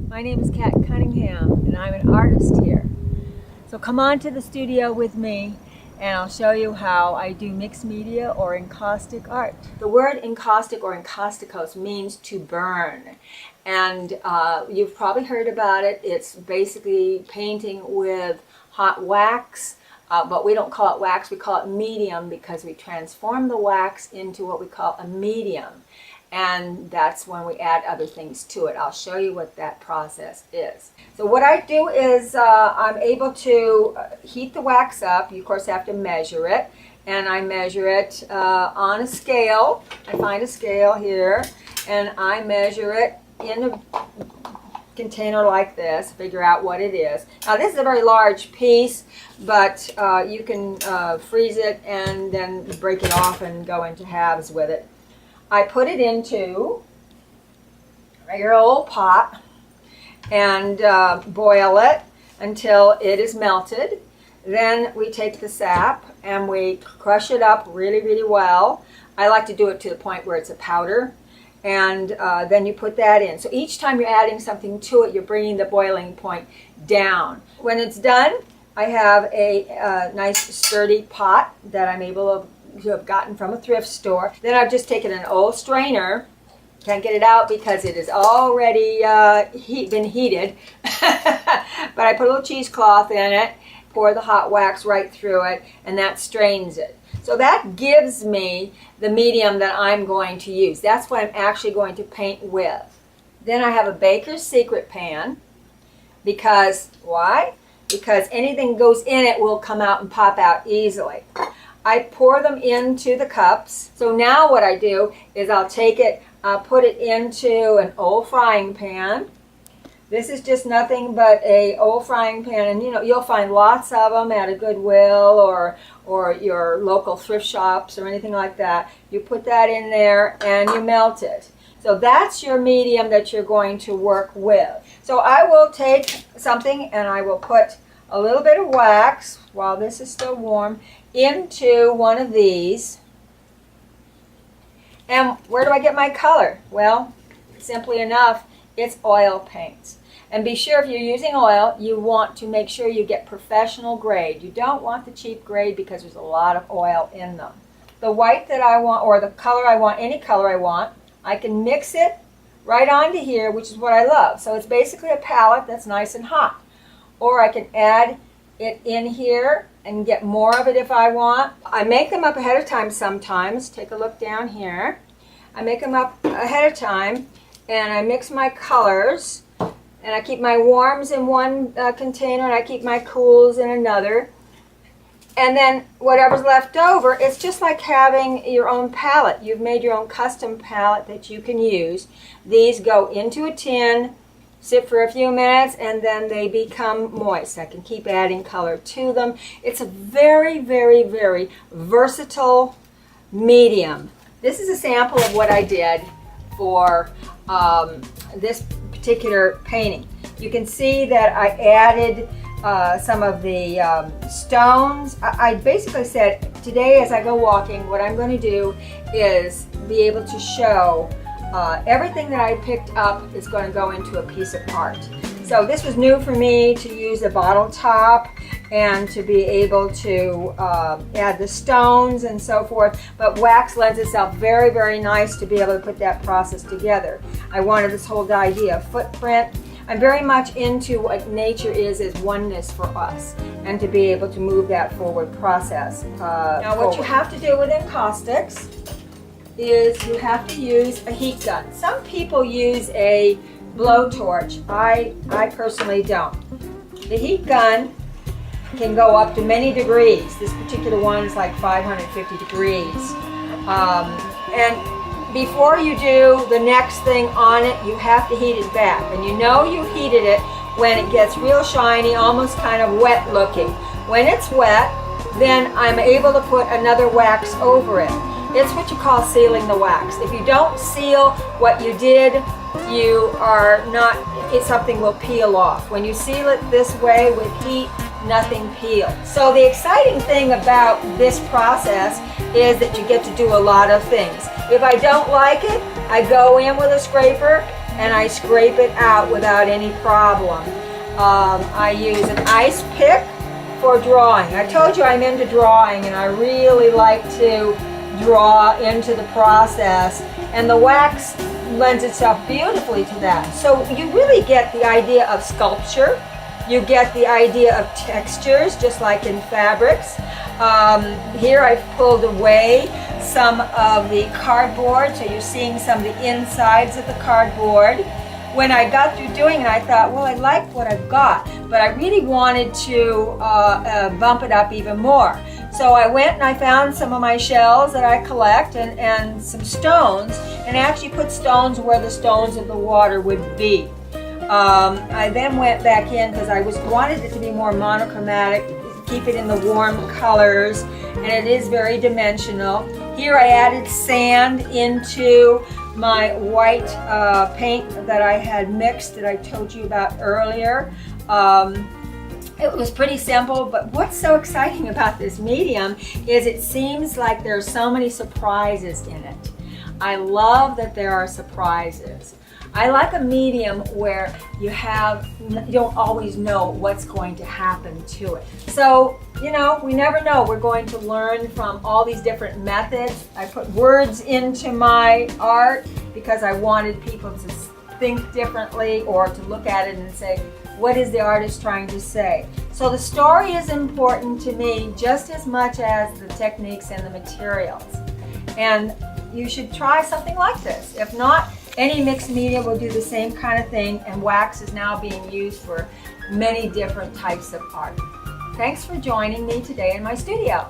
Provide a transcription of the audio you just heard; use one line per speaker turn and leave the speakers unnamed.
My name is Cunningham, and I'm an artist here. So come on to the studio with me, and I'll show you how I do mixed media or encaustic art. The word encaustic or encausticos means to burn, and you've probably heard about it. It's basically painting with hot wax, but we don't call it wax, we call it medium because we transform the wax into what we call a medium. And that's when we add other things to it. I'll show you what that process is. So what I do is I'm able to heat the wax up. You of course have to measure it, and I measure it on a scale. I find a scale here, and I measure it in a container like this, figure out what it is. Now this is a very large piece, but you can freeze it and then break it off and go into halves with it. I put it into a regular old pot and boil it until it is melted. Then we take the sap and we crush it up really, really well. I like to do it to the point where it's a powder, and then you put that in. So each time you're adding something to it, you're bringing the boiling point down. When it's done, I have a nice sturdy pot that I'm able to have gotten from a thrift store. Then I've just taken an old strainer. Can't get it out because it is already been heated. But I put a little cheesecloth in it, pour the hot wax right through it, and that strains it. So that gives me the medium that I'm going to use. That's what I'm actually going to paint with. Then I have a baker's secret pan. Because, why? Because anything goes in it will come out and pop out easily. I pour them into the cups. So now what I do is I'll take it, put it into an old frying pan. This is just nothing but a old frying pan, and you'll find lots of them at a Goodwill or your local thrift shops or anything like that. You put that in there and you melt it. So that's your medium that you're going to work with. So I will take something and I will put a little bit of wax while this is still warm into one of these. And where do I get my color? Well, simply enough, it's oil paints. And be sure if you're using oil, you want to make sure you get professional grade. You don't want the cheap grade because there's a lot of oil in them. The white that I want, or the color I want, any color I want, I can mix it right onto here, which is what I love. So it's basically a palette that's nice and hot. Or I can add it in here and get more of it if I want. I make them up ahead of time sometimes. Take a look down here. I make them up ahead of time and I mix my colors, and I keep my warms in one container and I keep my cools in another. And then whatever's left over, it's just like having your own palette. You've made your own custom palette that you can use. These go into a tin, sit for a few minutes, and then they become moist. I can keep adding color to them. It's a very, very, very versatile medium. This is a sample of what I did for this particular painting. You can see that I added some of the stones. I basically said, today as I go walking, what I'm going to do is be able to show everything that I picked up is going to go into a piece of art. So this was new for me, to use a bottle top and to be able to add the stones and so forth. But wax lends itself very, very nice to be able to put that process together. I wanted this whole idea of footprint. I'm very much into what nature is as oneness for us, and to be able to move that forward process. Now what you have to do with encaustics is you have to use a heat gun. Some people use a blowtorch. I personally don't. The heat gun can go up to many degrees. This particular one is like 550 degrees. And before you do the next thing on it, you have to heat it back. And you know you heated it when it gets real shiny, almost kind of wet looking. When it's wet, then I'm able to put another wax over it. It's what you call sealing the wax. If you don't seal what you did, you are not, something will peel off. When you seal it this way with heat, nothing peels. So the exciting thing about this process is that you get to do a lot of things. If I don't like it, I go in with a scraper and I scrape it out without any problem. I use an ice pick for drawing. I told you I'm into drawing and I really like to draw into the process, and the wax lends itself beautifully to that. So you really get the idea of sculpture. You get the idea of textures, just like in fabrics. Here I've pulled away some of the cardboard, so you're seeing some of the insides of the cardboard. When I got through doing it, I thought, well, I like what I've got, but I really wanted to bump it up even more. So I went and I found some of my shells that I collect and some stones, and actually put stones where the stones of the water would be. I then went back in because I wanted it to be more monochromatic, keep it in the warm colors, and it is very dimensional. Here I added sand into my white paint that I had mixed that I told you about earlier. It was pretty simple, but what's so exciting about this medium is it seems like there are so many surprises in it. I love that there are surprises. I like a medium where you don't always know what's going to happen to it. So, you know, we never know. We're going to learn from all these different methods. I put words into my art because I wanted people to think differently or to look at it and say, what is the artist trying to say? So the story is important to me just as much as the techniques and the materials. And you should try something like this. If not, any mixed media will do the same kind of thing, and wax is now being used for many different types of art. Thanks for joining me today in my studio.